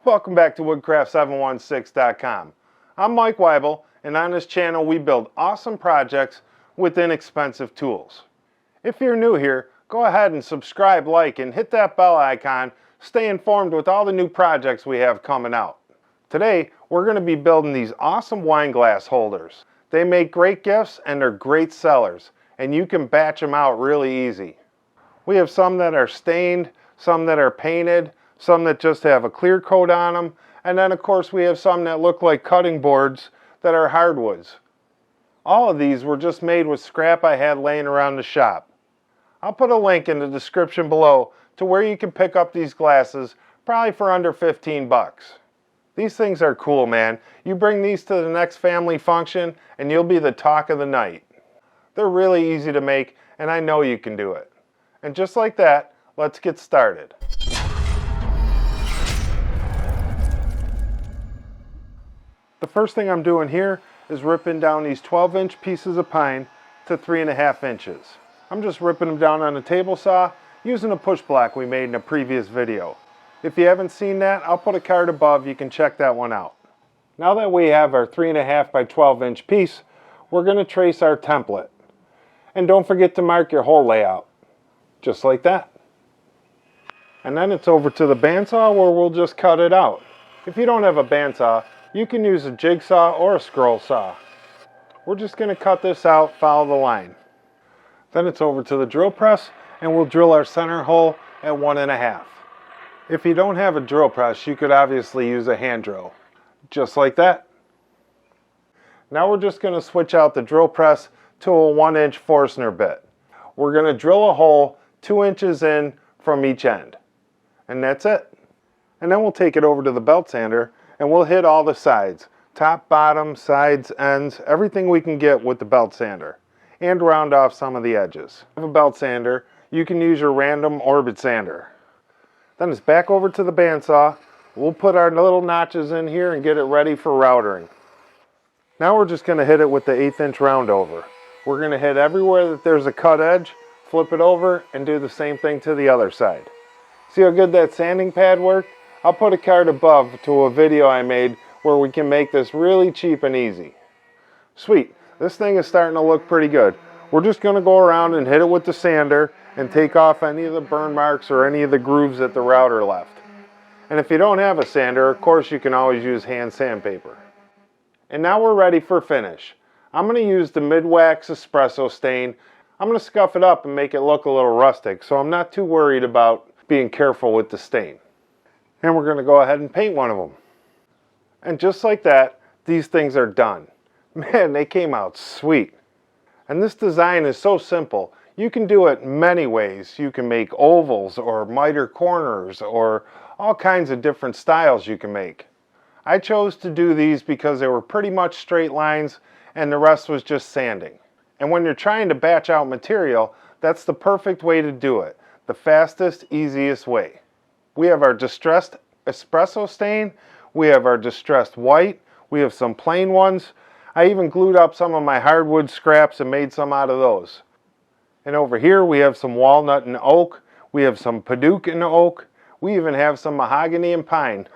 Welcome back to Woodcraft716.com. I'm Mike Weibel, and on this channel we build awesome projects with inexpensive tools. If you're new here, go ahead and subscribe, like, and hit that bell icon. Stay informed with all the new projects we have coming out. Today, we're going to be building these awesome wine glass holders. They make great gifts and they're great sellers, and you can batch them out really easy. We have some that are stained, some that are painted, some that just have a clear coat on them, and then of course we have some that look like cutting boards that are hardwoods. All of these were just made with scrap I had laying around the shop. I'll put a link in the description below to where you can pick up these glasses, probably for under 15 bucks. These things are cool, man. You bring these to the next family function and you'll be the talk of the night. They're really easy to make, and I know you can do it. And just like that, let's get started. The first thing I'm doing here is ripping down these 12-inch pieces of pine to 3.5 inches. I'm just ripping them down on a table saw using a push block we made in a previous video. If you haven't seen that, I'll put a card above. You can check that one out. Now that we have our 3.5 by 12-inch piece, we're going to trace our template. And don't forget to mark your hole layout. Just like that. And then it's over to the bandsaw where we'll just cut it out. If you don't have a bandsaw, you can use a jigsaw or a scroll saw. We're just going to cut this out, follow the line. Then it's over to the drill press and we'll drill our center hole at 1.5. If you don't have a drill press, you could obviously use a hand drill. Just like that. Now we're just going to switch out the drill press to a 1-inch Forstner bit. We're going to drill a hole 2 inches in from each end. And that's it. And then we'll take it over to the belt sander and we'll hit all the sides. Top, bottom, sides, ends, everything we can get with the belt sander. And round off some of the edges. If you have a belt sander, you can use your random orbit sander. Then it's back over to the bandsaw. We'll put our little notches in here and get it ready for routering. Now we're just going to hit it with the 1/8 inch round over. We're going to hit everywhere that there's a cut edge, flip it over, and do the same thing to the other side. See how good that sanding pad worked? I'll put a card above to a video I made where we can make this really cheap and easy. Sweet, this thing is starting to look pretty good. We're just going to go around and hit it with the sander and take off any of the burn marks or any of the grooves that the router left. And if you don't have a sander, of course you can always use hand sandpaper. And now we're ready for finish. I'm going to use the Midwax Espresso stain. I'm going to scuff it up and make it look a little rustic, so I'm not too worried about being careful with the stain. And we're going to go ahead and paint one of them. And just like that, these things are done. Man, they came out sweet. And this design is so simple. You can do it many ways. You can make ovals or miter corners or all kinds of different styles you can make. I chose to do these because they were pretty much straight lines and the rest was just sanding. And when you're trying to batch out material, that's the perfect way to do it. The fastest, easiest way. We have our distressed espresso stain, we have our distressed white, we have some plain ones. I even glued up some of my hardwood scraps and made some out of those. And over here we have some walnut and oak, we have some padauk and oak, we even have some mahogany and pine.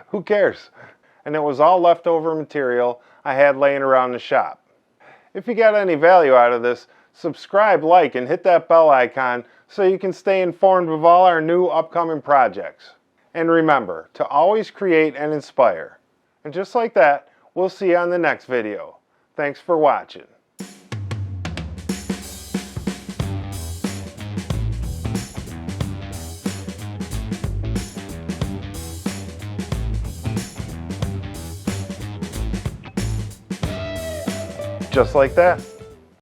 Who cares? And it was all leftover material I had laying around the shop. If you got any value out of this, subscribe, like, and hit that bell icon so you can stay informed of all our new upcoming projects. And remember to always create and inspire. And just like that, we'll see you on the next video. Thanks for watching. Just like that.